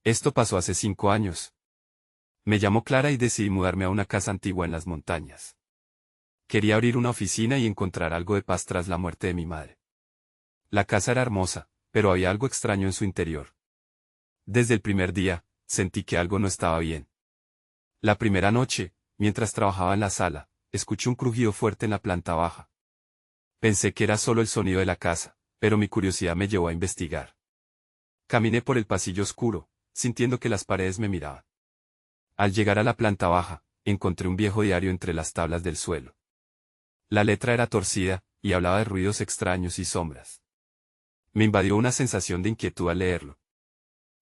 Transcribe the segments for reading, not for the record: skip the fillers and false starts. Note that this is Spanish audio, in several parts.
Esto pasó hace 5 años. Me llamó Clara y decidí mudarme a una casa antigua en las montañas. Quería abrir una oficina y encontrar algo de paz tras la muerte de mi madre. La casa era hermosa, pero había algo extraño en su interior. Desde el primer día, sentí que algo no estaba bien. La primera noche, mientras trabajaba en la sala, escuché un crujido fuerte en la planta baja. Pensé que era solo el sonido de la casa, pero mi curiosidad me llevó a investigar. Caminé por el pasillo oscuro, sintiendo que las paredes me miraban. Al llegar a la planta baja, encontré un viejo diario entre las tablas del suelo. La letra era torcida, y hablaba de ruidos extraños y sombras. Me invadió una sensación de inquietud al leerlo.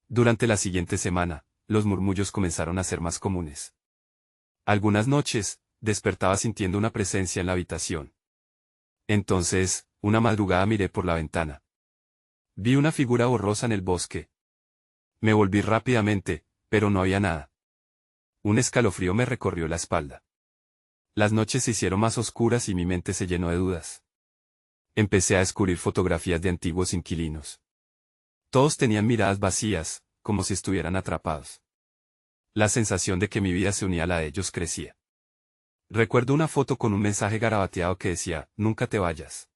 Durante la siguiente semana, los murmullos comenzaron a ser más comunes. Algunas noches, despertaba sintiendo una presencia en la habitación. Entonces, una madrugada miré por la ventana. Vi una figura borrosa en el bosque. Me volví rápidamente, pero no había nada. Un escalofrío me recorrió la espalda. Las noches se hicieron más oscuras y mi mente se llenó de dudas. Empecé a descubrir fotografías de antiguos inquilinos. Todos tenían miradas vacías, como si estuvieran atrapados. La sensación de que mi vida se unía a la de ellos crecía. Recuerdo una foto con un mensaje garabateado que decía, "Nunca te vayas".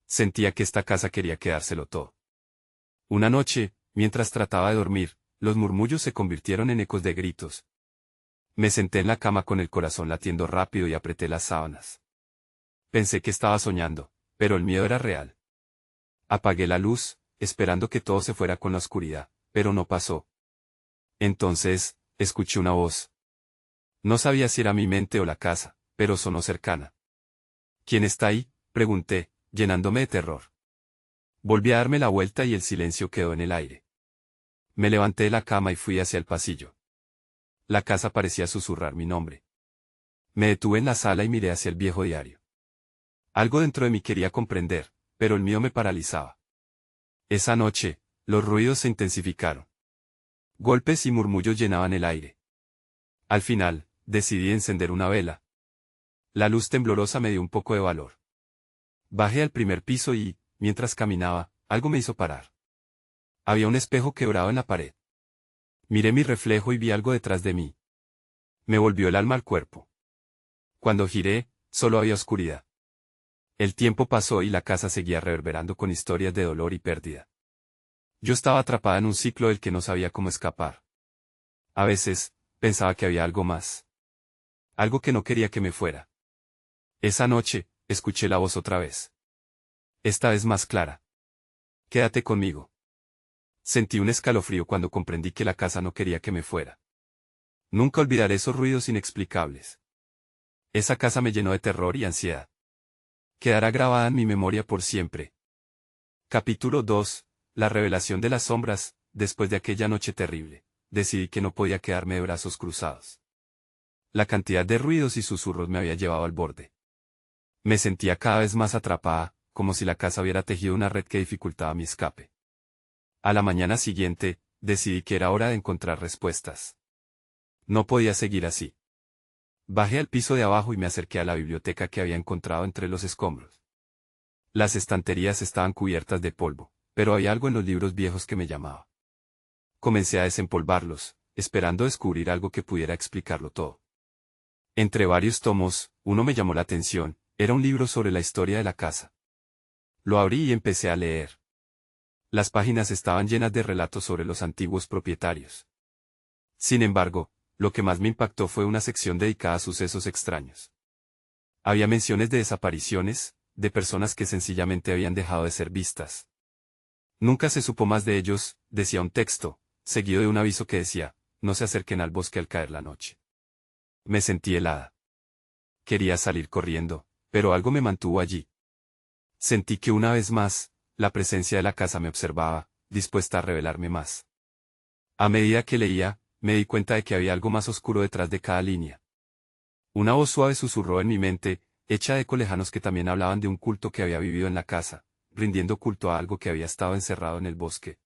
Sentía que esta casa quería quedárselo todo. Una noche, mientras trataba de dormir, los murmullos se convirtieron en ecos de gritos. Me senté en la cama con el corazón latiendo rápido y apreté las sábanas. Pensé que estaba soñando, pero el miedo era real. Apagué la luz, esperando que todo se fuera con la oscuridad, pero no pasó. Entonces, escuché una voz. No sabía si era mi mente o la casa, pero sonó cercana. ¿Quién está ahí?, pregunté, llenándome de terror. Volví a darme la vuelta y el silencio quedó en el aire. Me levanté de la cama y fui hacia el pasillo. La casa parecía susurrar mi nombre. Me detuve en la sala y miré hacia el viejo diario. Algo dentro de mí quería comprender, pero el miedo me paralizaba. Esa noche, los ruidos se intensificaron. Golpes y murmullos llenaban el aire. Al final, decidí encender una vela. La luz temblorosa me dio un poco de valor. Bajé al primer piso y, mientras caminaba, algo me hizo parar. Había un espejo quebrado en la pared. Miré mi reflejo y vi algo detrás de mí. Me volvió el alma al cuerpo. Cuando giré, solo había oscuridad. El tiempo pasó y la casa seguía reverberando con historias de dolor y pérdida. Yo estaba atrapada en un ciclo del que no sabía cómo escapar. A veces, pensaba que había algo más. Algo que no quería que me fuera. Esa noche, escuché la voz otra vez. Esta vez más clara. Quédate conmigo. Sentí un escalofrío cuando comprendí que la casa no quería que me fuera. Nunca olvidaré esos ruidos inexplicables. Esa casa me llenó de terror y ansiedad. Quedará grabada en mi memoria por siempre. Capítulo 2. La revelación de las sombras. Después de aquella noche terrible, decidí que no podía quedarme de brazos cruzados. La cantidad de ruidos y susurros me había llevado al borde. Me sentía cada vez más atrapada, como si la casa hubiera tejido una red que dificultaba mi escape. A la mañana siguiente, decidí que era hora de encontrar respuestas. No podía seguir así. Bajé al piso de abajo y me acerqué a la biblioteca que había encontrado entre los escombros. Las estanterías estaban cubiertas de polvo, pero había algo en los libros viejos que me llamaba. Comencé a desempolvarlos, esperando descubrir algo que pudiera explicarlo todo. Entre varios tomos, uno me llamó la atención, era un libro sobre la historia de la casa. Lo abrí y empecé a leer. Las páginas estaban llenas de relatos sobre los antiguos propietarios. Sin embargo, lo que más me impactó fue una sección dedicada a sucesos extraños. Había menciones de desapariciones, de personas que sencillamente habían dejado de ser vistas. Nunca se supo más de ellos, decía un texto, seguido de un aviso que decía, no se acerquen al bosque al caer la noche. Me sentí helada. Quería salir corriendo, pero algo me mantuvo allí. Sentí que una vez más, la presencia de la casa me observaba, dispuesta a revelarme más. A medida que leía, me di cuenta de que había algo más oscuro detrás de cada línea. Una voz suave susurró en mi mente, hecha de ecos lejanos que también hablaban de un culto que había vivido en la casa, rindiendo culto a algo que había estado encerrado en el bosque.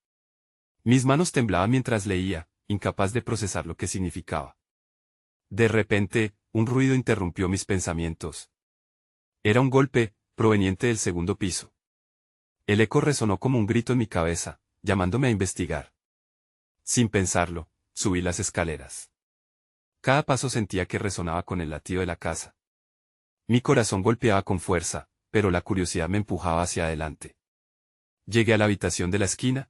Mis manos temblaban mientras leía, incapaz de procesar lo que significaba. De repente, un ruido interrumpió mis pensamientos. Era un golpe, proveniente del segundo piso. El eco resonó como un grito en mi cabeza, llamándome a investigar. Sin pensarlo, subí las escaleras. Cada paso sentía que resonaba con el latido de la casa. Mi corazón golpeaba con fuerza, pero la curiosidad me empujaba hacia adelante. Llegué a la habitación de la esquina.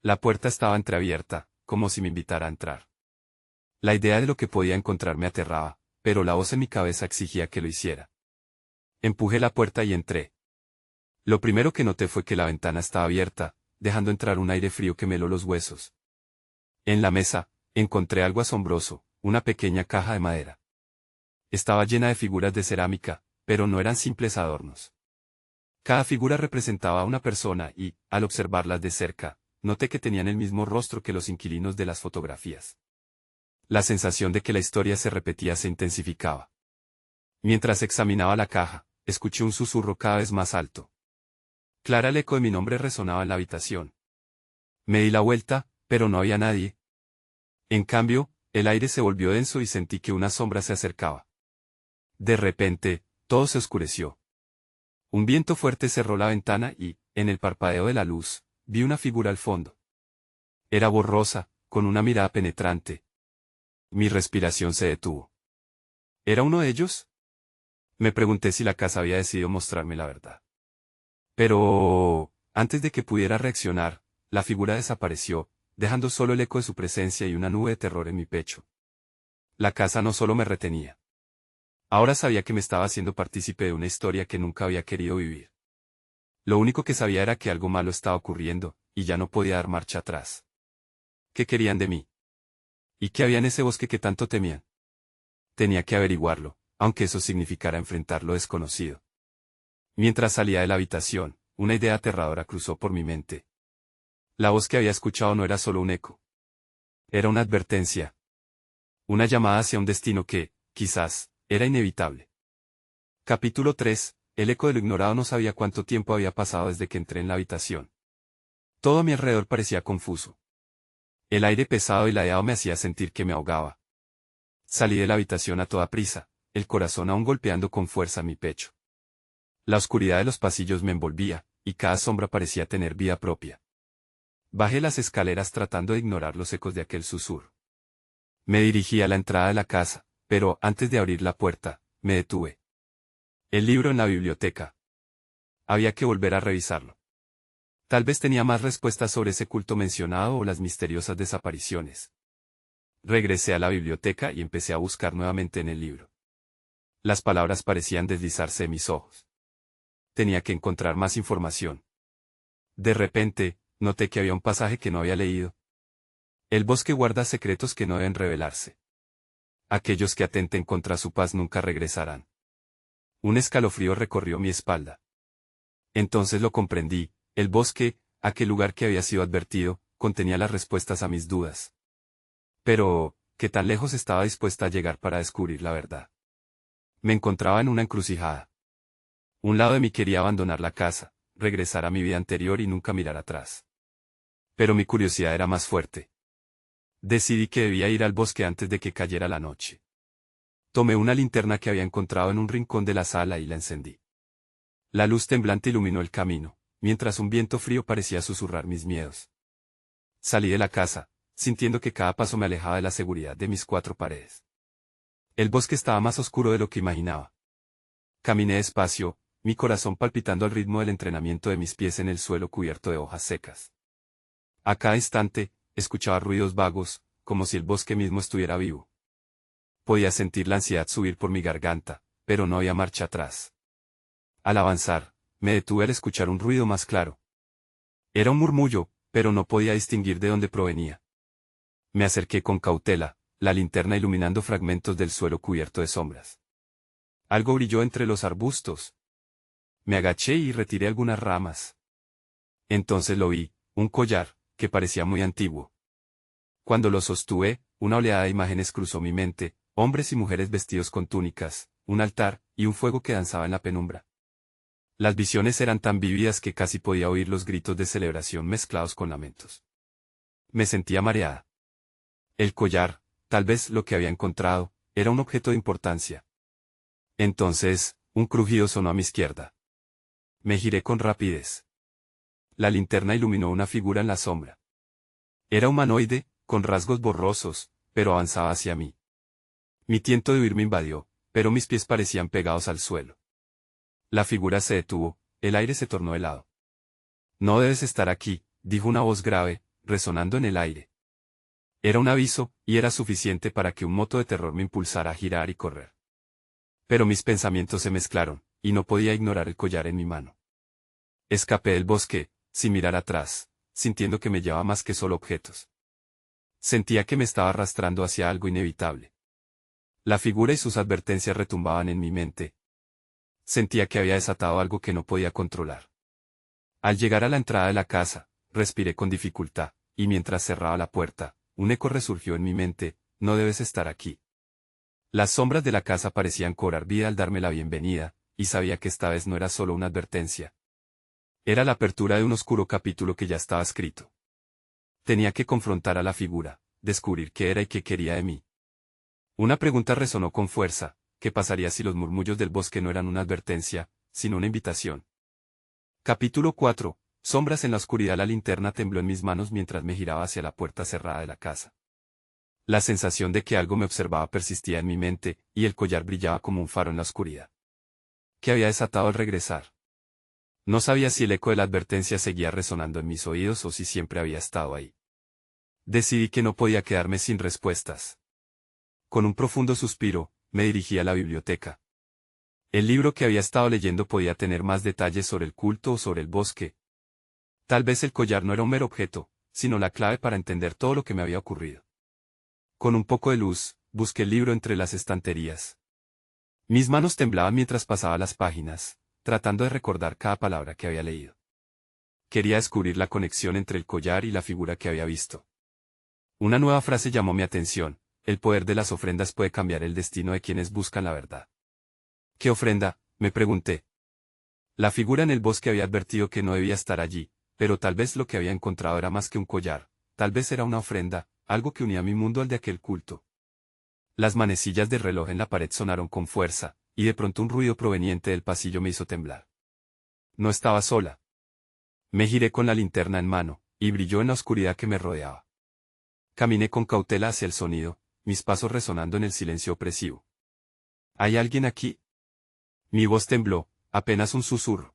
La puerta estaba entreabierta, como si me invitara a entrar. La idea de lo que podía encontrar me aterraba, pero la voz en mi cabeza exigía que lo hiciera. Empujé la puerta y entré. Lo primero que noté fue que la ventana estaba abierta, dejando entrar un aire frío que me heló los huesos. En la mesa, encontré algo asombroso, una pequeña caja de madera. Estaba llena de figuras de cerámica, pero no eran simples adornos. Cada figura representaba a una persona y, al observarlas de cerca, noté que tenían el mismo rostro que los inquilinos de las fotografías. La sensación de que la historia se repetía se intensificaba. Mientras examinaba la caja, escuché un susurro cada vez más alto. Clara, el eco de mi nombre resonaba en la habitación. Me di la vuelta, pero no había nadie. En cambio, el aire se volvió denso y sentí que una sombra se acercaba. De repente, todo se oscureció. Un viento fuerte cerró la ventana y, en el parpadeo de la luz, vi una figura al fondo. Era borrosa, con una mirada penetrante. Mi respiración se detuvo. ¿Era uno de ellos? Me pregunté si la casa había decidido mostrarme la verdad. Pero, antes de que pudiera reaccionar, la figura desapareció, dejando solo el eco de su presencia y una nube de terror en mi pecho. La casa no solo me retenía. Ahora sabía que me estaba haciendo partícipe de una historia que nunca había querido vivir. Lo único que sabía era que algo malo estaba ocurriendo, y ya no podía dar marcha atrás. ¿Qué querían de mí? ¿Y qué había en ese bosque que tanto temían? Tenía que averiguarlo, aunque eso significara enfrentar lo desconocido. Mientras salía de la habitación, una idea aterradora cruzó por mi mente. La voz que había escuchado no era solo un eco. Era una advertencia. Una llamada hacia un destino que, quizás, era inevitable. Capítulo 3. El eco de lo ignorado. No sabía cuánto tiempo había pasado desde que entré en la habitación. Todo a mi alrededor parecía confuso. El aire pesado y ladeado me hacía sentir que me ahogaba. Salí de la habitación a toda prisa, el corazón aún golpeando con fuerza mi pecho. La oscuridad de los pasillos me envolvía, y cada sombra parecía tener vida propia. Bajé las escaleras tratando de ignorar los ecos de aquel susurro. Me dirigí a la entrada de la casa, pero antes de abrir la puerta, me detuve. El libro en la biblioteca. Había que volver a revisarlo. Tal vez tenía más respuestas sobre ese culto mencionado o las misteriosas desapariciones. Regresé a la biblioteca y empecé a buscar nuevamente en el libro. Las palabras parecían deslizarse de mis ojos. Tenía que encontrar más información. De repente, noté que había un pasaje que no había leído. El bosque guarda secretos que no deben revelarse. Aquellos que atenten contra su paz nunca regresarán. Un escalofrío recorrió mi espalda. Entonces lo comprendí, el bosque, aquel lugar que había sido advertido, contenía las respuestas a mis dudas. Pero, ¿qué tan lejos estaba dispuesta a llegar para descubrir la verdad? Me encontraba en una encrucijada. Un lado de mí quería abandonar la casa, regresar a mi vida anterior y nunca mirar atrás. Pero mi curiosidad era más fuerte. Decidí que debía ir al bosque antes de que cayera la noche. Tomé una linterna que había encontrado en un rincón de la sala y la encendí. La luz temblante iluminó el camino, mientras un viento frío parecía susurrar mis miedos. Salí de la casa, sintiendo que cada paso me alejaba de la seguridad de mis cuatro paredes. El bosque estaba más oscuro de lo que imaginaba. Caminé despacio, mi corazón palpitando al ritmo del entrenamiento de mis pies en el suelo cubierto de hojas secas. A cada instante, escuchaba ruidos vagos, como si el bosque mismo estuviera vivo. Podía sentir la ansiedad subir por mi garganta, pero no había marcha atrás. Al avanzar, me detuve al escuchar un ruido más claro. Era un murmullo, pero no podía distinguir de dónde provenía. Me acerqué con cautela, la linterna iluminando fragmentos del suelo cubierto de sombras. Algo brilló entre los arbustos. Me agaché y retiré algunas ramas. Entonces lo vi, un collar, que parecía muy antiguo. Cuando lo sostuve, una oleada de imágenes cruzó mi mente, hombres y mujeres vestidos con túnicas, un altar, y un fuego que danzaba en la penumbra. Las visiones eran tan vívidas que casi podía oír los gritos de celebración mezclados con lamentos. Me sentía mareada. El collar, tal vez lo que había encontrado, era un objeto de importancia. Entonces, un crujido sonó a mi izquierda. Me giré con rapidez. La linterna iluminó una figura en la sombra. Era humanoide, con rasgos borrosos, pero avanzaba hacia mí. Mi tiento de huir me invadió, pero mis pies parecían pegados al suelo. La figura se detuvo, el aire se tornó helado. No debes estar aquí, dijo una voz grave, resonando en el aire. Era un aviso, y era suficiente para que un moto de terror me impulsara a girar y correr. Pero mis pensamientos se mezclaron, y no podía ignorar el collar en mi mano. Escapé del bosque, sin mirar atrás, sintiendo que me llevaba más que solo objetos. Sentía que me estaba arrastrando hacia algo inevitable. La figura y sus advertencias retumbaban en mi mente. Sentía que había desatado algo que no podía controlar. Al llegar a la entrada de la casa, respiré con dificultad, y mientras cerraba la puerta, un eco resurgió en mi mente: no debes estar aquí. Las sombras de la casa parecían cobrar vida al darme la bienvenida, y sabía que esta vez no era solo una advertencia. Era la apertura de un oscuro capítulo que ya estaba escrito. Tenía que confrontar a la figura, descubrir qué era y qué quería de mí. Una pregunta resonó con fuerza: ¿qué pasaría si los murmullos del bosque no eran una advertencia, sino una invitación? Capítulo 4. Sombras en la oscuridad. La linterna tembló en mis manos mientras me giraba hacia la puerta cerrada de la casa. La sensación de que algo me observaba persistía en mi mente, y el collar brillaba como un faro en la oscuridad. ¿Qué había desatado al regresar? No sabía si el eco de la advertencia seguía resonando en mis oídos o si siempre había estado ahí. Decidí que no podía quedarme sin respuestas. Con un profundo suspiro, me dirigí a la biblioteca. El libro que había estado leyendo podía tener más detalles sobre el culto o sobre el bosque. Tal vez el collar no era un mero objeto, sino la clave para entender todo lo que me había ocurrido. Con un poco de luz, busqué el libro entre las estanterías. Mis manos temblaban mientras pasaba las páginas, tratando de recordar cada palabra que había leído. Quería descubrir la conexión entre el collar y la figura que había visto. Una nueva frase llamó mi atención: el poder de las ofrendas puede cambiar el destino de quienes buscan la verdad. ¿Qué ofrenda?, me pregunté. La figura en el bosque había advertido que no debía estar allí, pero tal vez lo que había encontrado era más que un collar, tal vez era una ofrenda, algo que unía mi mundo al de aquel culto. Las manecillas del reloj en la pared sonaron con fuerza, y de pronto un ruido proveniente del pasillo me hizo temblar. No estaba sola. Me giré con la linterna en mano, y brilló en la oscuridad que me rodeaba. Caminé con cautela hacia el sonido, mis pasos resonando en el silencio opresivo. ¿Hay alguien aquí? Mi voz tembló, apenas un susurro.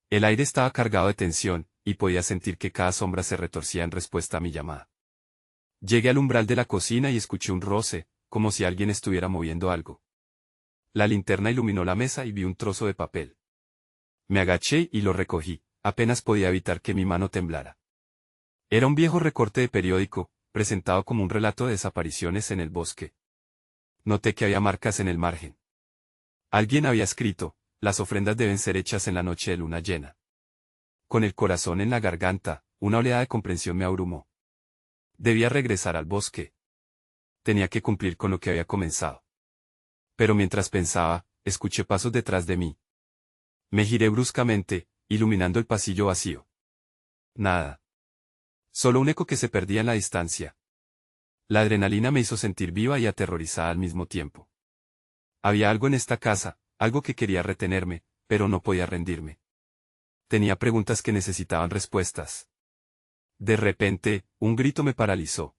El aire estaba cargado de tensión, y podía sentir que cada sombra se retorcía en respuesta a mi llamada. Llegué al umbral de la cocina y escuché un roce, como si alguien estuviera moviendo algo. La linterna iluminó la mesa y vi un trozo de papel. Me agaché y lo recogí, apenas podía evitar que mi mano temblara. Era un viejo recorte de periódico, presentado como un relato de desapariciones en el bosque. Noté que había marcas en el margen. Alguien había escrito: las ofrendas deben ser hechas en la noche de luna llena. Con el corazón en la garganta, una oleada de comprensión me abrumó. Debía regresar al bosque. Tenía que cumplir con lo que había comenzado. Pero mientras pensaba, escuché pasos detrás de mí. Me giré bruscamente, iluminando el pasillo vacío. Nada. Solo un eco que se perdía en la distancia. La adrenalina me hizo sentir viva y aterrorizada al mismo tiempo. Había algo en esta casa, algo que quería retenerme, pero no podía rendirme. Tenía preguntas que necesitaban respuestas. De repente, un grito me paralizó.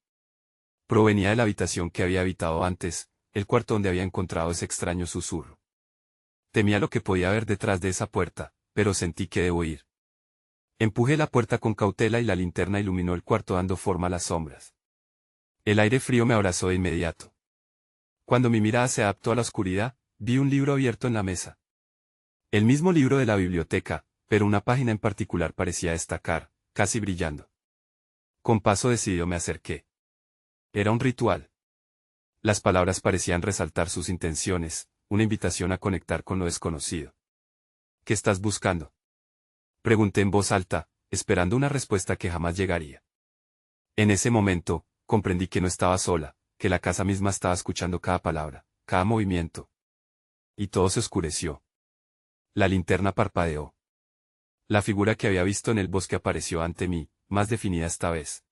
Provenía de la habitación que había habitado antes, el cuarto donde había encontrado ese extraño susurro. Temía lo que podía haber detrás de esa puerta, pero sentí que debo ir. Empujé la puerta con cautela y la linterna iluminó el cuarto dando forma a las sombras. El aire frío me abrazó de inmediato. Cuando mi mirada se adaptó a la oscuridad, vi un libro abierto en la mesa. El mismo libro de la biblioteca, pero una página en particular parecía destacar, casi brillando. Con paso decidido me acerqué. Era un ritual. Las palabras parecían resaltar sus intenciones, una invitación a conectar con lo desconocido. ¿Qué estás buscando?, pregunté en voz alta, esperando una respuesta que jamás llegaría. En ese momento, comprendí que no estaba sola, que la casa misma estaba escuchando cada palabra, cada movimiento. Y todo se oscureció. La linterna parpadeó. La figura que había visto en el bosque apareció ante mí, más definida esta vez.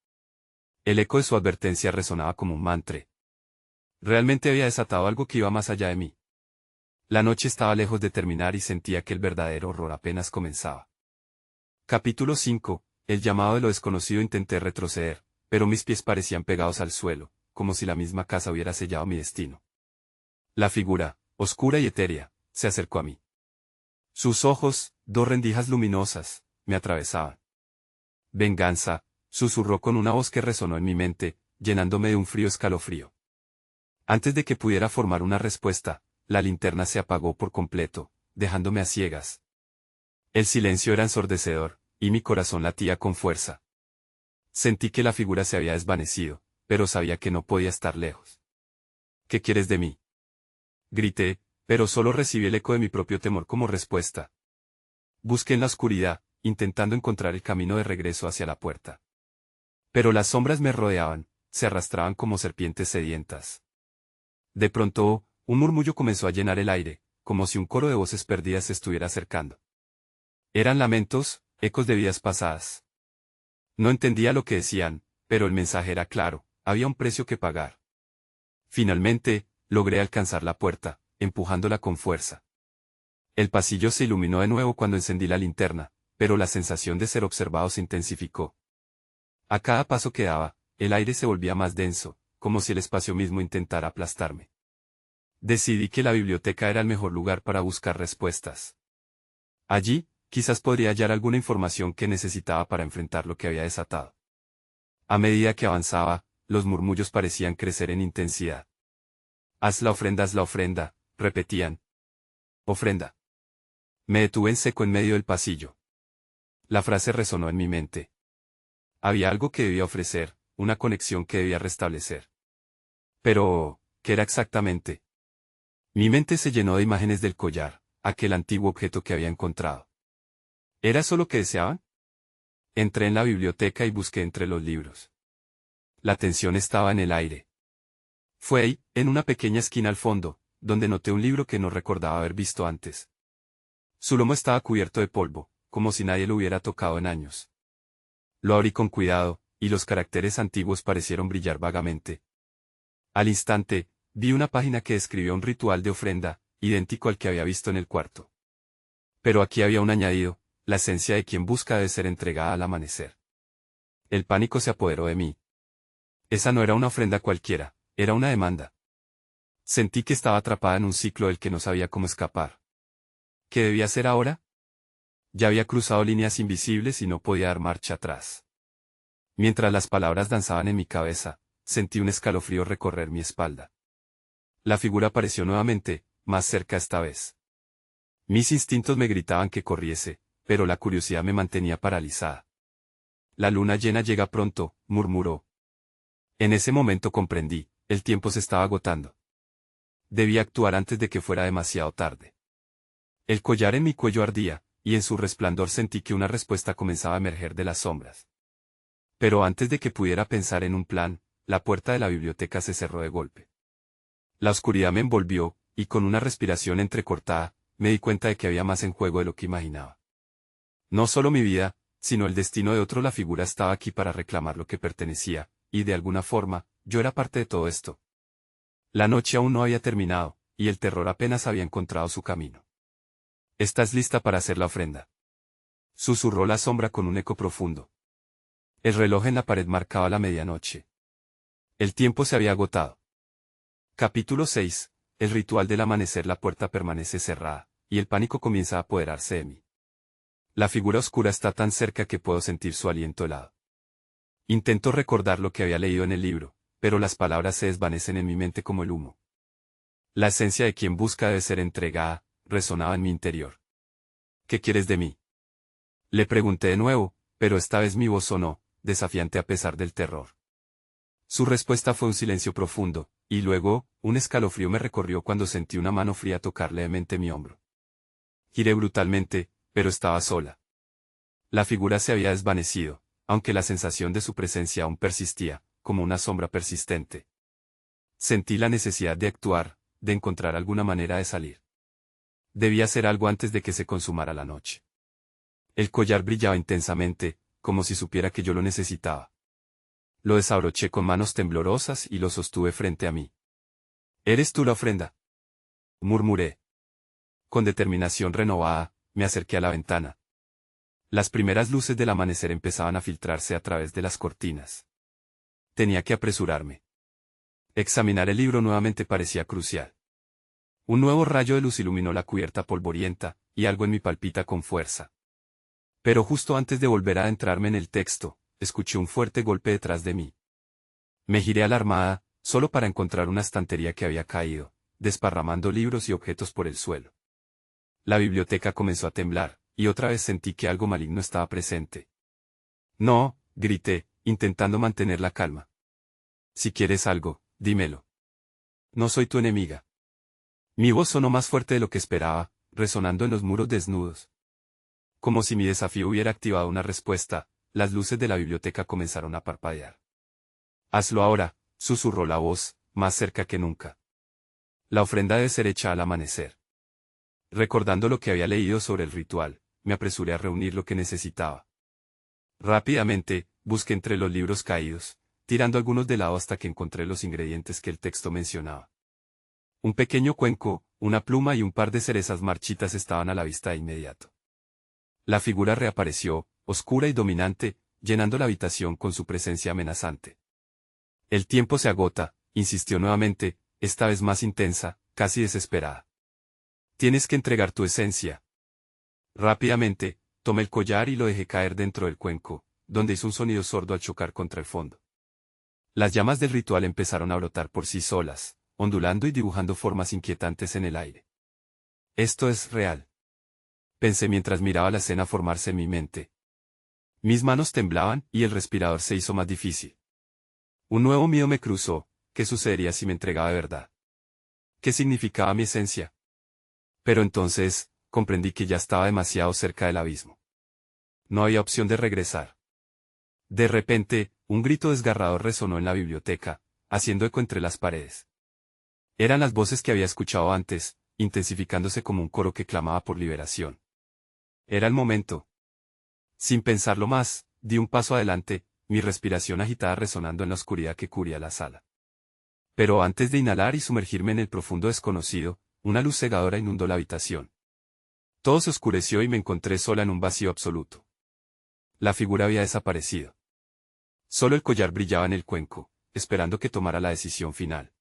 El eco de su advertencia resonaba como un mantra. Realmente había desatado algo que iba más allá de mí. La noche estaba lejos de terminar y sentía que el verdadero horror apenas comenzaba. Capítulo 5. El llamado de lo desconocido. Intenté retroceder, pero mis pies parecían pegados al suelo, como si la misma casa hubiera sellado mi destino. La figura, oscura y etérea, se acercó a mí. Sus ojos, dos rendijas luminosas, me atravesaban. Venganza, susurró con una voz que resonó en mi mente, llenándome de un frío escalofrío. Antes de que pudiera formar una respuesta, la linterna se apagó por completo, dejándome a ciegas. El silencio era ensordecedor, y mi corazón latía con fuerza. Sentí que la figura se había desvanecido, pero sabía que no podía estar lejos. ¿Qué quieres de mí? Grité, pero solo recibí el eco de mi propio temor como respuesta. Busqué en la oscuridad, intentando encontrar el camino de regreso hacia la puerta. Pero las sombras me rodeaban, se arrastraban como serpientes sedientas. De pronto, un murmullo comenzó a llenar el aire, como si un coro de voces perdidas se estuviera acercando. Eran lamentos, ecos de vidas pasadas. No entendía lo que decían, pero el mensaje era claro, había un precio que pagar. Finalmente, logré alcanzar la puerta, empujándola con fuerza. El pasillo se iluminó de nuevo cuando encendí la linterna, pero la sensación de ser observado se intensificó. A cada paso que daba, el aire se volvía más denso, como si el espacio mismo intentara aplastarme. Decidí que la biblioteca era el mejor lugar para buscar respuestas. Allí, quizás podría hallar alguna información que necesitaba para enfrentar lo que había desatado. A medida que avanzaba, los murmullos parecían crecer en intensidad. Haz la ofrenda, repetían. Ofrenda. Me detuve en seco en medio del pasillo. La frase resonó en mi mente. Había algo que debía ofrecer, una conexión que debía restablecer. Pero, ¿qué era exactamente? Mi mente se llenó de imágenes del collar, aquel antiguo objeto que había encontrado. ¿Era eso lo que deseaban? Entré en la biblioteca y busqué entre los libros. La tensión estaba en el aire. Fue ahí, en una pequeña esquina al fondo, donde noté un libro que no recordaba haber visto antes. Su lomo estaba cubierto de polvo, como si nadie lo hubiera tocado en años. Lo abrí con cuidado, y los caracteres antiguos parecieron brillar vagamente. Al instante, vi una página que describía un ritual de ofrenda, idéntico al que había visto en el cuarto. Pero aquí había un añadido, la esencia de quien busca debe ser entregada al amanecer. El pánico se apoderó de mí. Esa no era una ofrenda cualquiera, era una demanda. Sentí que estaba atrapada en un ciclo del que no sabía cómo escapar. ¿Qué debía hacer ahora? Ya había cruzado líneas invisibles y no podía dar marcha atrás. Mientras las palabras danzaban en mi cabeza, sentí un escalofrío recorrer mi espalda. La figura apareció nuevamente, más cerca esta vez. Mis instintos me gritaban que corriese, pero la curiosidad me mantenía paralizada. La luna llena llega pronto, murmuró. En ese momento comprendí, el tiempo se estaba agotando. Debía actuar antes de que fuera demasiado tarde. El collar en mi cuello ardía, y en su resplandor sentí que una respuesta comenzaba a emerger de las sombras. Pero antes de que pudiera pensar en un plan, la puerta de la biblioteca se cerró de golpe. La oscuridad me envolvió, y con una respiración entrecortada, me di cuenta de que había más en juego de lo que imaginaba. No solo mi vida, sino el destino de otro. La figura estaba aquí para reclamar lo que pertenecía, y de alguna forma, yo era parte de todo esto. La noche aún no había terminado, y el terror apenas había encontrado su camino. ¿Estás lista para hacer la ofrenda? Susurró la sombra con un eco profundo. El reloj en la pared marcaba la medianoche. El tiempo se había agotado. Capítulo 6. El ritual del amanecer. La puerta permanece cerrada, y el pánico comienza a apoderarse de mí. La figura oscura está tan cerca que puedo sentir su aliento helado. Intento recordar lo que había leído en el libro, pero las palabras se desvanecen en mi mente como el humo. La esencia de quien busca debe ser entregada, resonaba en mi interior. ¿Qué quieres de mí? Le pregunté de nuevo, pero esta vez mi voz sonó, desafiante a pesar del terror. Su respuesta fue un silencio profundo, y luego, un escalofrío me recorrió cuando sentí una mano fría tocar levemente mi hombro. Giré brutalmente, pero estaba sola. La figura se había desvanecido, aunque la sensación de su presencia aún persistía, como una sombra persistente. Sentí la necesidad de actuar, de encontrar alguna manera de salir. Debía hacer algo antes de que se consumara la noche. El collar brillaba intensamente, como si supiera que yo lo necesitaba. Lo desabroché con manos temblorosas y lo sostuve frente a mí. ¿Eres tú la ofrenda?, murmuré. Con determinación renovada, me acerqué a la ventana. Las primeras luces del amanecer empezaban a filtrarse a través de las cortinas. Tenía que apresurarme. Examinar el libro nuevamente parecía crucial. Un nuevo rayo de luz iluminó la cubierta polvorienta, y algo en mí palpita con fuerza. Pero justo antes de volver a adentrarme en el texto, escuché un fuerte golpe detrás de mí. Me giré alarmada, solo para encontrar una estantería que había caído, desparramando libros y objetos por el suelo. La biblioteca comenzó a temblar, y otra vez sentí que algo maligno estaba presente. No, grité, intentando mantener la calma. Si quieres algo, dímelo. No soy tu enemiga. Mi voz sonó más fuerte de lo que esperaba, resonando en los muros desnudos. Como si mi desafío hubiera activado una respuesta, las luces de la biblioteca comenzaron a parpadear. Hazlo ahora, susurró la voz, más cerca que nunca. La ofrenda debe ser hecha al amanecer. Recordando lo que había leído sobre el ritual, me apresuré a reunir lo que necesitaba. Rápidamente, busqué entre los libros caídos, tirando algunos de lado hasta que encontré los ingredientes que el texto mencionaba. Un pequeño cuenco, una pluma y un par de cerezas marchitas estaban a la vista de inmediato. La figura reapareció, oscura y dominante, llenando la habitación con su presencia amenazante. El tiempo se agota, insistió nuevamente, esta vez más intensa, casi desesperada. Tienes que entregar tu esencia. Rápidamente, tomé el collar y lo dejé caer dentro del cuenco, donde hizo un sonido sordo al chocar contra el fondo. Las llamas del ritual empezaron a brotar por sí solas, ondulando y dibujando formas inquietantes en el aire. Esto es real. Pensé mientras miraba la escena formarse en mi mente. Mis manos temblaban y el respirador se hizo más difícil. Un nuevo miedo me cruzó, ¿qué sucedería si me entregaba de verdad? ¿Qué significaba mi esencia? Pero entonces, comprendí que ya estaba demasiado cerca del abismo. No había opción de regresar. De repente, un grito desgarrador resonó en la biblioteca, haciendo eco entre las paredes. Eran las voces que había escuchado antes, intensificándose como un coro que clamaba por liberación. Era el momento. Sin pensarlo más, di un paso adelante, mi respiración agitada resonando en la oscuridad que cubría la sala. Pero antes de inhalar y sumergirme en el profundo desconocido, una luz cegadora inundó la habitación. Todo se oscureció y me encontré sola en un vacío absoluto. La figura había desaparecido. Solo el collar brillaba en el cuenco, esperando que tomara la decisión final.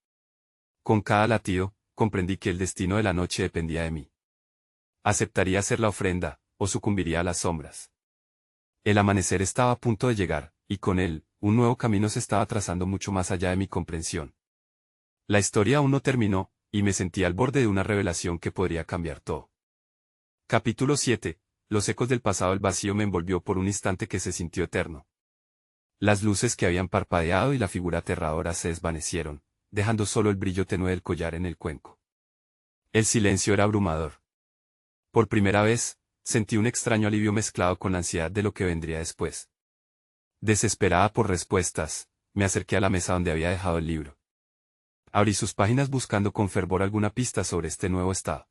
Con cada latido, comprendí que el destino de la noche dependía de mí. Aceptaría hacer la ofrenda, o sucumbiría a las sombras. El amanecer estaba a punto de llegar, y con él, un nuevo camino se estaba trazando mucho más allá de mi comprensión. La historia aún no terminó, y me sentí al borde de una revelación que podría cambiar todo. Capítulo 7. Los ecos del pasado. El vacío me envolvió por un instante que se sintió eterno. Las luces que habían parpadeado y la figura aterradora se desvanecieron, dejando solo el brillo tenue del collar en el cuenco. El silencio era abrumador. Por primera vez, sentí un extraño alivio mezclado con la ansiedad de lo que vendría después. Desesperada por respuestas, me acerqué a la mesa donde había dejado el libro. Abrí sus páginas buscando con fervor alguna pista sobre este nuevo estado.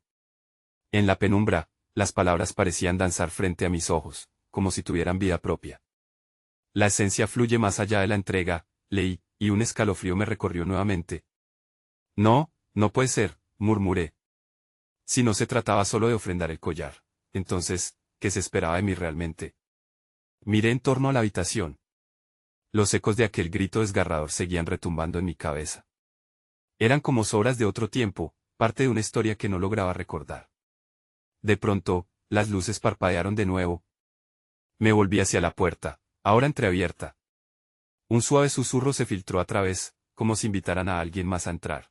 En la penumbra, las palabras parecían danzar frente a mis ojos, como si tuvieran vida propia. La esencia fluye más allá de la entrega, leí, y un escalofrío me recorrió nuevamente. No, no puede ser, murmuré. Si no se trataba solo de ofrendar el collar, entonces, ¿qué se esperaba de mí realmente? Miré en torno a la habitación. Los ecos de aquel grito desgarrador seguían retumbando en mi cabeza. Eran como sobras de otro tiempo, parte de una historia que no lograba recordar. De pronto, las luces parpadearon de nuevo. Me volví hacia la puerta, ahora entreabierta. Un suave susurro se filtró a través, como si invitaran a alguien más a entrar.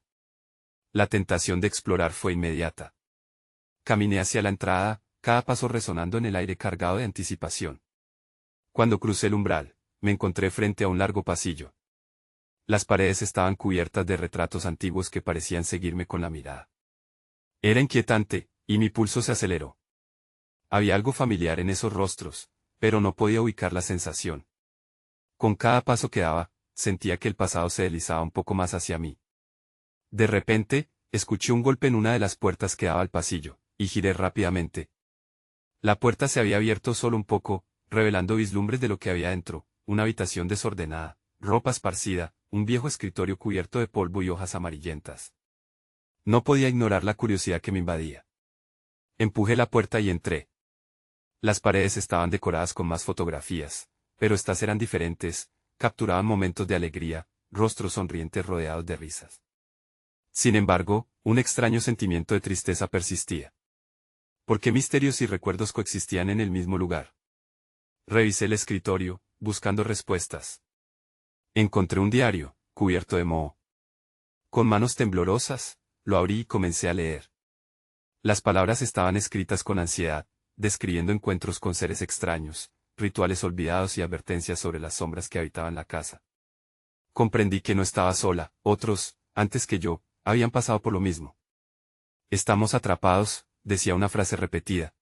La tentación de explorar fue inmediata. Caminé hacia la entrada, cada paso resonando en el aire cargado de anticipación. Cuando crucé el umbral, me encontré frente a un largo pasillo. Las paredes estaban cubiertas de retratos antiguos que parecían seguirme con la mirada. Era inquietante, y mi pulso se aceleró. Había algo familiar en esos rostros, pero no podía ubicar la sensación. Con cada paso que daba, sentía que el pasado se deslizaba un poco más hacia mí. De repente, escuché un golpe en una de las puertas que daba al pasillo, y giré rápidamente. La puerta se había abierto solo un poco, revelando vislumbres de lo que había dentro, una habitación desordenada, ropa esparcida, un viejo escritorio cubierto de polvo y hojas amarillentas. No podía ignorar la curiosidad que me invadía. Empujé la puerta y entré. Las paredes estaban decoradas con más fotografías, pero estas eran diferentes, capturaban momentos de alegría, rostros sonrientes rodeados de risas. Sin embargo, un extraño sentimiento de tristeza persistía. ¿Por qué misterios y recuerdos coexistían en el mismo lugar? Revisé el escritorio, buscando respuestas. Encontré un diario, cubierto de moho. Con manos temblorosas, lo abrí y comencé a leer. Las palabras estaban escritas con ansiedad, describiendo encuentros con seres extraños, rituales olvidados y advertencias sobre las sombras que habitaban la casa. Comprendí que no estaba sola, otros, antes que yo, habían pasado por lo mismo. Estamos atrapados, decía una frase repetida.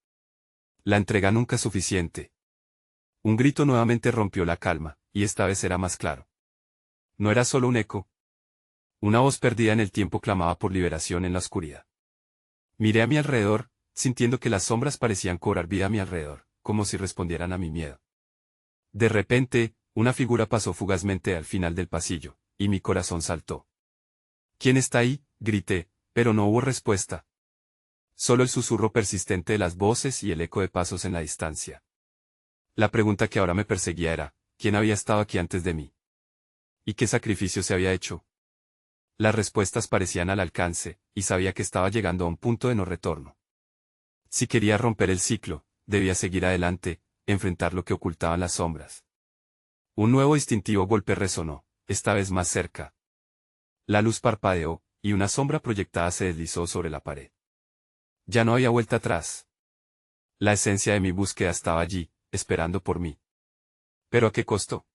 La entrega nunca es suficiente. Un grito nuevamente rompió la calma, y esta vez era más claro. No era solo un eco. Una voz perdida en el tiempo clamaba por liberación en la oscuridad. Miré a mi alrededor, sintiendo que las sombras parecían cobrar vida a mi alrededor, como si respondieran a mi miedo. De repente, una figura pasó fugazmente al final del pasillo, y mi corazón saltó. ¿Quién está ahí?, grité, pero no hubo respuesta. Solo el susurro persistente de las voces y el eco de pasos en la distancia. La pregunta que ahora me perseguía era, ¿quién había estado aquí antes de mí? ¿Y qué sacrificio se había hecho? Las respuestas parecían al alcance, y sabía que estaba llegando a un punto de no retorno. Si quería romper el ciclo, debía seguir adelante, enfrentar lo que ocultaban las sombras. Un nuevo instintivo golpe resonó, esta vez más cerca. La luz parpadeó, y una sombra proyectada se deslizó sobre la pared. Ya no había vuelta atrás. La esencia de mi búsqueda estaba allí, esperando por mí. ¿Pero a qué costo?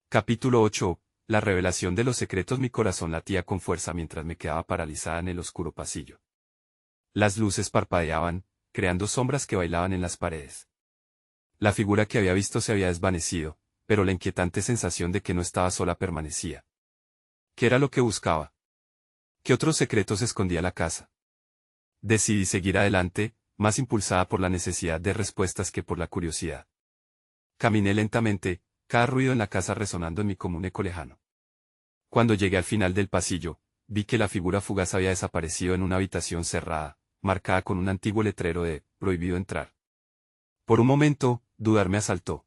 Capítulo 8. La revelación de los secretos. Mi corazón latía con fuerza mientras me quedaba paralizada en el oscuro pasillo. Las luces parpadeaban, creando sombras que bailaban en las paredes. La figura que había visto se había desvanecido, pero la inquietante sensación de que no estaba sola permanecía. ¿Qué era lo que buscaba? ¿Qué otros secretos escondía la casa? Decidí seguir adelante, más impulsada por la necesidad de respuestas que por la curiosidad. Caminé lentamente, cada ruido en la casa resonando en mi como un eco lejano. Cuando llegué al final del pasillo, vi que la figura fugaz había desaparecido en una habitación cerrada, marcada con un antiguo letrero de «Prohibido entrar». Por un momento, dudar me asaltó.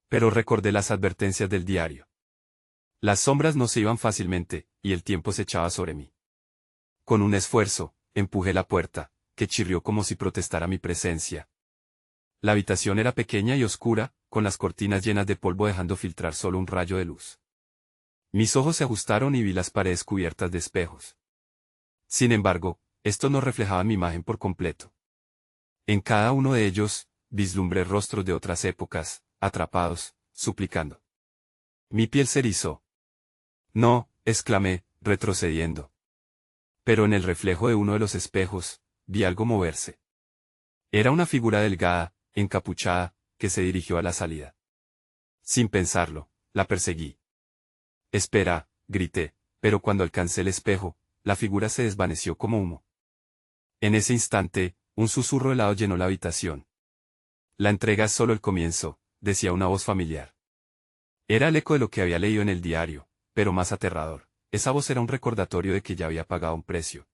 Pero recordé las advertencias del diario. Las sombras no se iban fácilmente, y el tiempo se echaba sobre mí. Con un esfuerzo, empujé la puerta, que chirrió como si protestara mi presencia. La habitación era pequeña y oscura, con las cortinas llenas de polvo dejando filtrar solo un rayo de luz. Mis ojos se ajustaron y vi las paredes cubiertas de espejos. Sin embargo, estos no reflejaban mi imagen por completo. En cada uno de ellos, vislumbré rostros de otras épocas, atrapados, suplicando. Mi piel se erizó. No, exclamé, retrocediendo. Pero en el reflejo de uno de los espejos, vi algo moverse. Era una figura delgada, encapuchada, que se dirigió a la salida. Sin pensarlo, la perseguí. Espera, grité, pero cuando alcancé el espejo, la figura se desvaneció como humo. En ese instante, un susurro helado llenó la habitación. La entrega es solo el comienzo, decía una voz familiar. Era el eco de lo que había leído en el diario, pero más aterrador. Esa voz era un recordatorio de que ya había pagado un precio.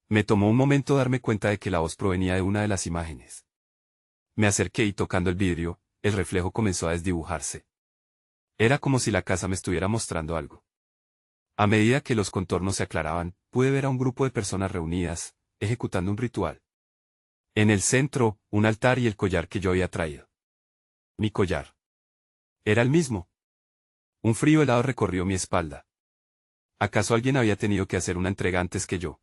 Me tomó un momento darme cuenta de que la voz provenía de una de las imágenes. Me acerqué y tocando el vidrio, el reflejo comenzó a desdibujarse. Era como si la casa me estuviera mostrando algo. A medida que los contornos se aclaraban, pude ver a un grupo de personas reunidas, ejecutando un ritual. En el centro, un altar y el collar que yo había traído. Mi collar. Era el mismo. Un frío helado recorrió mi espalda. ¿Acaso alguien había tenido que hacer una entrega antes que yo?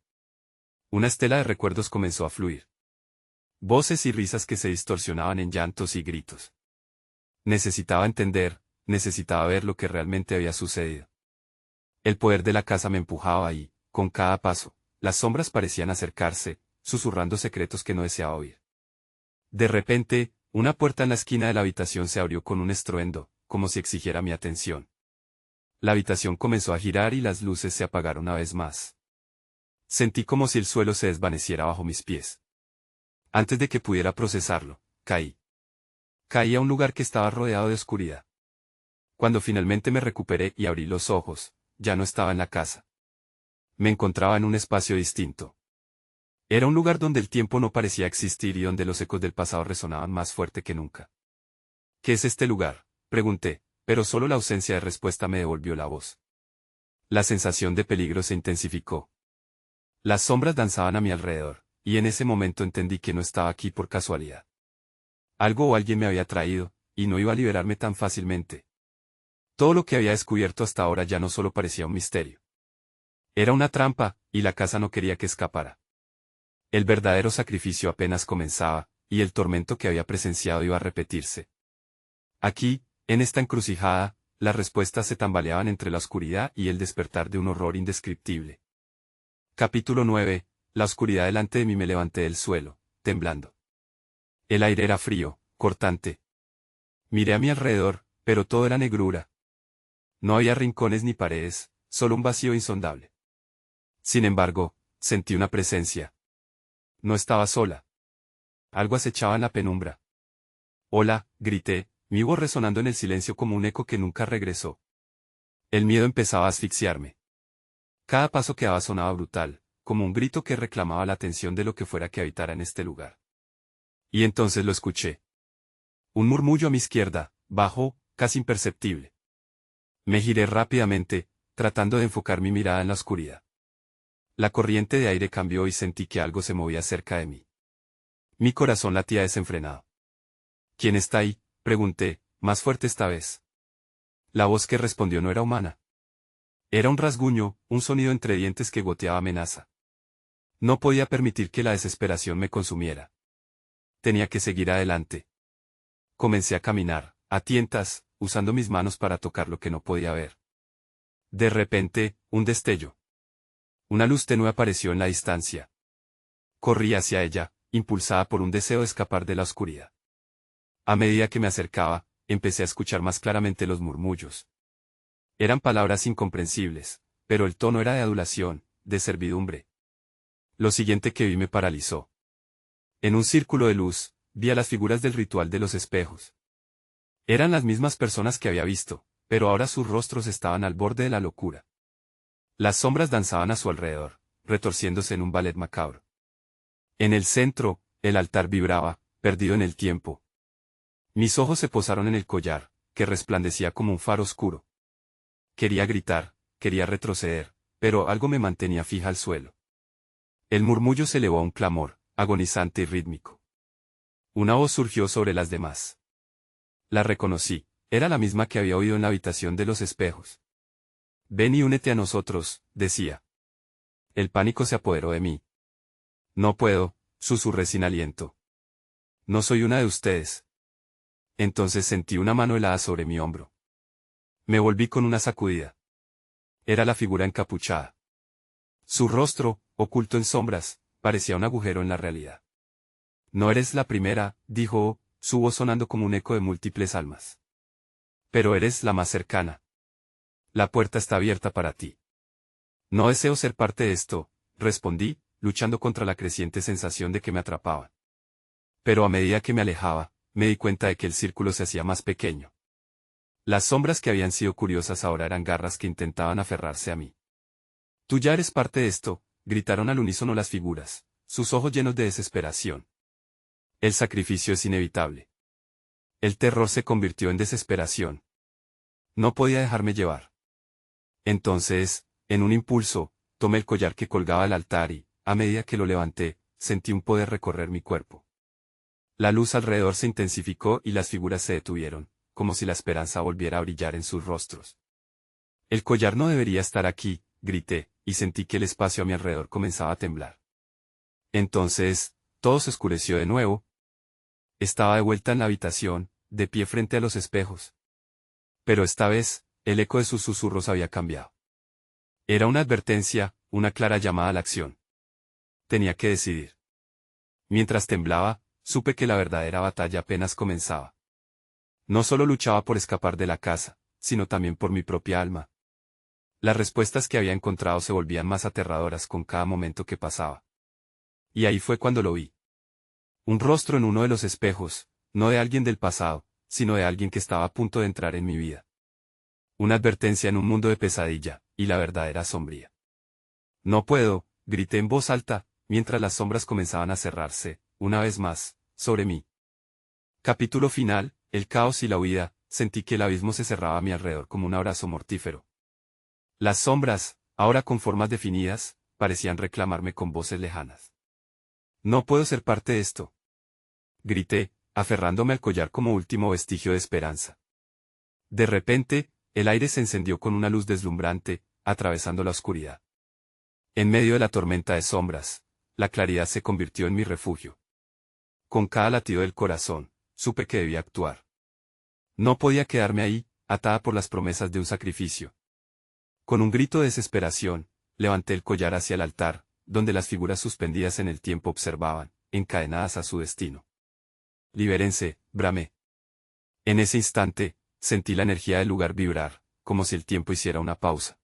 Una estela de recuerdos comenzó a fluir. Voces y risas que se distorsionaban en llantos y gritos. Necesitaba entender, necesitaba ver lo que realmente había sucedido. El poder de la casa me empujaba y, con cada paso, las sombras parecían acercarse, susurrando secretos que no deseaba oír. De repente, una puerta en la esquina de la habitación se abrió con un estruendo, como si exigiera mi atención. La habitación comenzó a girar y las luces se apagaron una vez más. Sentí como si el suelo se desvaneciera bajo mis pies. Antes de que pudiera procesarlo, caí. Caí a un lugar que estaba rodeado de oscuridad. Cuando finalmente me recuperé y abrí los ojos, ya no estaba en la casa. Me encontraba en un espacio distinto. Era un lugar donde el tiempo no parecía existir y donde los ecos del pasado resonaban más fuerte que nunca. ¿Qué es este lugar?, pregunté, pero solo la ausencia de respuesta me devolvió la voz. La sensación de peligro se intensificó. Las sombras danzaban a mi alrededor, y en ese momento entendí que no estaba aquí por casualidad. Algo o alguien me había traído, y no iba a liberarme tan fácilmente. Todo lo que había descubierto hasta ahora ya no solo parecía un misterio. Era una trampa, y la casa no quería que escapara. El verdadero sacrificio apenas comenzaba, y el tormento que había presenciado iba a repetirse. Aquí, en esta encrucijada, las respuestas se tambaleaban entre la oscuridad y el despertar de un horror indescriptible. Capítulo 9. La oscuridad delante de mí. Me levanté del suelo, temblando. El aire era frío, cortante. Miré a mi alrededor, pero todo era negrura. No había rincones ni paredes, solo un vacío insondable. Sin embargo, sentí una presencia. No estaba sola. Algo acechaba en la penumbra. Hola, grité, mi voz resonando en el silencio como un eco que nunca regresó. El miedo empezaba a asfixiarme. Cada paso que daba sonaba brutal, como un grito que reclamaba la atención de lo que fuera que habitara en este lugar. Y entonces lo escuché. Un murmullo a mi izquierda, bajo, casi imperceptible. Me giré rápidamente, tratando de enfocar mi mirada en la oscuridad. La corriente de aire cambió y sentí que algo se movía cerca de mí. Mi corazón latía desenfrenado. ¿Quién está ahí?, pregunté, más fuerte esta vez. La voz que respondió no era humana. Era un rasguño, un sonido entre dientes que goteaba amenaza. No podía permitir que la desesperación me consumiera. Tenía que seguir adelante. Comencé a caminar, a tientas, usando mis manos para tocar lo que no podía ver. De repente, un destello. Una luz tenue apareció en la distancia. Corrí hacia ella, impulsada por un deseo de escapar de la oscuridad. A medida que me acercaba, empecé a escuchar más claramente los murmullos. Eran palabras incomprensibles, pero el tono era de adulación, de servidumbre. Lo siguiente que vi me paralizó. En un círculo de luz, vi a las figuras del ritual de los espejos. Eran las mismas personas que había visto, pero ahora sus rostros estaban al borde de la locura. Las sombras danzaban a su alrededor, retorciéndose en un ballet macabro. En el centro, el altar vibraba, perdido en el tiempo. Mis ojos se posaron en el collar, que resplandecía como un faro oscuro. Quería gritar, quería retroceder, pero algo me mantenía fija al suelo. El murmullo se elevó a un clamor, agonizante y rítmico. Una voz surgió sobre las demás. La reconocí, era la misma que había oído en la habitación de los espejos. Ven y únete a nosotros, decía. El pánico se apoderó de mí. No puedo, susurré sin aliento. No soy una de ustedes. Entonces sentí una mano helada sobre mi hombro. Me volví con una sacudida. Era la figura encapuchada. Su rostro, oculto en sombras, parecía un agujero en la realidad. No eres la primera, dijo, su voz sonando como un eco de múltiples almas. Pero eres la más cercana. La puerta está abierta para ti. No deseo ser parte de esto, respondí, luchando contra la creciente sensación de que me atrapaban. Pero a medida que me alejaba, me di cuenta de que el círculo se hacía más pequeño. Las sombras que habían sido curiosas ahora eran garras que intentaban aferrarse a mí. Tú ya eres parte de esto, gritaron al unísono las figuras, sus ojos llenos de desesperación. El sacrificio es inevitable. El terror se convirtió en desesperación. No podía dejarme llevar. Entonces, en un impulso, tomé el collar que colgaba del altar y, a medida que lo levanté, sentí un poder recorrer mi cuerpo. La luz alrededor se intensificó y las figuras se detuvieron, como si la esperanza volviera a brillar en sus rostros. El collar no debería estar aquí, grité, y sentí que el espacio a mi alrededor comenzaba a temblar. Entonces, todo se oscureció de nuevo. Estaba de vuelta en la habitación, de pie frente a los espejos. Pero esta vez, el eco de sus susurros había cambiado. Era una advertencia, una clara llamada a la acción. Tenía que decidir. Mientras temblaba, supe que la verdadera batalla apenas comenzaba. No solo luchaba por escapar de la casa, sino también por mi propia alma. Las respuestas que había encontrado se volvían más aterradoras con cada momento que pasaba. Y ahí fue cuando lo vi. Un rostro en uno de los espejos, no de alguien del pasado, sino de alguien que estaba a punto de entrar en mi vida. Una advertencia en un mundo de pesadilla, y la verdad era sombría. No puedo, grité en voz alta, mientras las sombras comenzaban a cerrarse, una vez más, sobre mí. Capítulo final, el caos y la huida, sentí que el abismo se cerraba a mi alrededor como un abrazo mortífero. Las sombras, ahora con formas definidas, parecían reclamarme con voces lejanas. No puedo ser parte de esto. Grité, aferrándome al collar como último vestigio de esperanza. De repente, el aire se encendió con una luz deslumbrante, atravesando la oscuridad. En medio de la tormenta de sombras, la claridad se convirtió en mi refugio. Con cada latido del corazón, supe que debía actuar. No podía quedarme ahí, atada por las promesas de un sacrificio. Con un grito de desesperación, levanté el collar hacia el altar, donde las figuras suspendidas en el tiempo observaban, encadenadas a su destino. Libérense, bramé. En ese instante, sentí la energía del lugar vibrar, como si el tiempo hiciera una pausa.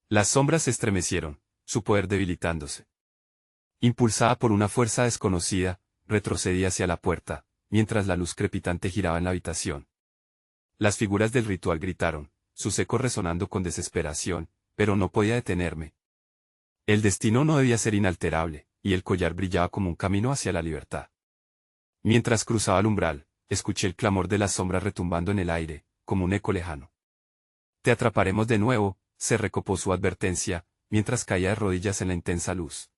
Las sombras se estremecieron, su poder debilitándose. Impulsada por una fuerza desconocida, retrocedí hacia la puerta, mientras la luz crepitante giraba en la habitación. Las figuras del ritual gritaron, sus ecos resonando con desesperación, pero no podía detenerme. El destino no debía ser inalterable, y el collar brillaba como un camino hacia la libertad. Mientras cruzaba el umbral, escuché el clamor de las sombras retumbando en el aire, como un eco lejano. Te atraparemos de nuevo, se recopó su advertencia, mientras caía de rodillas en la intensa luz.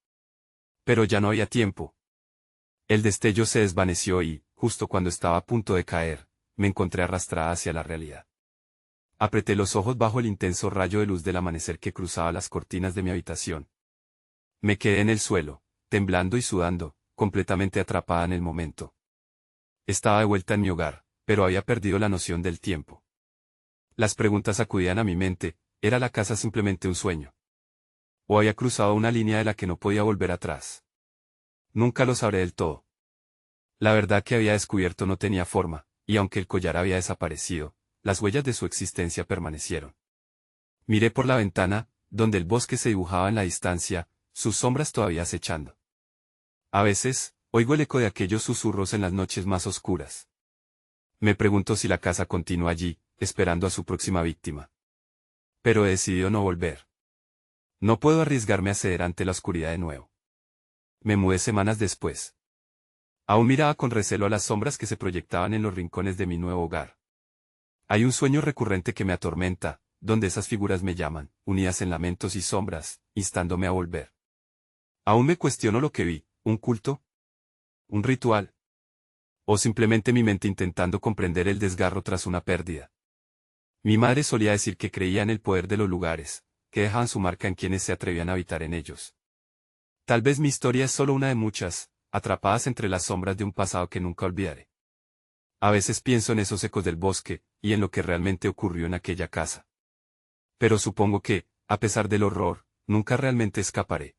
Pero ya no había tiempo. El destello se desvaneció y, justo cuando estaba a punto de caer, me encontré arrastrada hacia la realidad. Apreté los ojos bajo el intenso rayo de luz del amanecer que cruzaba las cortinas de mi habitación. Me quedé en el suelo, temblando y sudando, completamente atrapada en el momento. Estaba de vuelta en mi hogar, pero había perdido la noción del tiempo. Las preguntas acudían a mi mente, ¿era la casa simplemente un sueño? ¿O había cruzado una línea de la que no podía volver atrás? Nunca lo sabré del todo. La verdad que había descubierto no tenía forma, y aunque el collar había desaparecido, las huellas de su existencia permanecieron. Miré por la ventana, donde el bosque se dibujaba en la distancia, sus sombras todavía acechando. A veces, oigo el eco de aquellos susurros en las noches más oscuras. Me pregunto si la casa continúa allí, esperando a su próxima víctima. Pero he decidido no volver. No puedo arriesgarme a ceder ante la oscuridad de nuevo. Me mudé semanas después. Aún miraba con recelo a las sombras que se proyectaban en los rincones de mi nuevo hogar. Hay un sueño recurrente que me atormenta, donde esas figuras me llaman, unidas en lamentos y sombras, instándome a volver. Aún me cuestiono lo que vi, ¿un culto? ¿Un ritual? ¿O simplemente mi mente intentando comprender el desgarro tras una pérdida? Mi madre solía decir que creía en el poder de los lugares, que dejaban su marca en quienes se atrevían a habitar en ellos. Tal vez mi historia es solo una de muchas, atrapadas entre las sombras de un pasado que nunca olvidaré. A veces pienso en esos ecos del bosque, y en lo que realmente ocurrió en aquella casa. Pero supongo que, a pesar del horror, nunca realmente escaparé.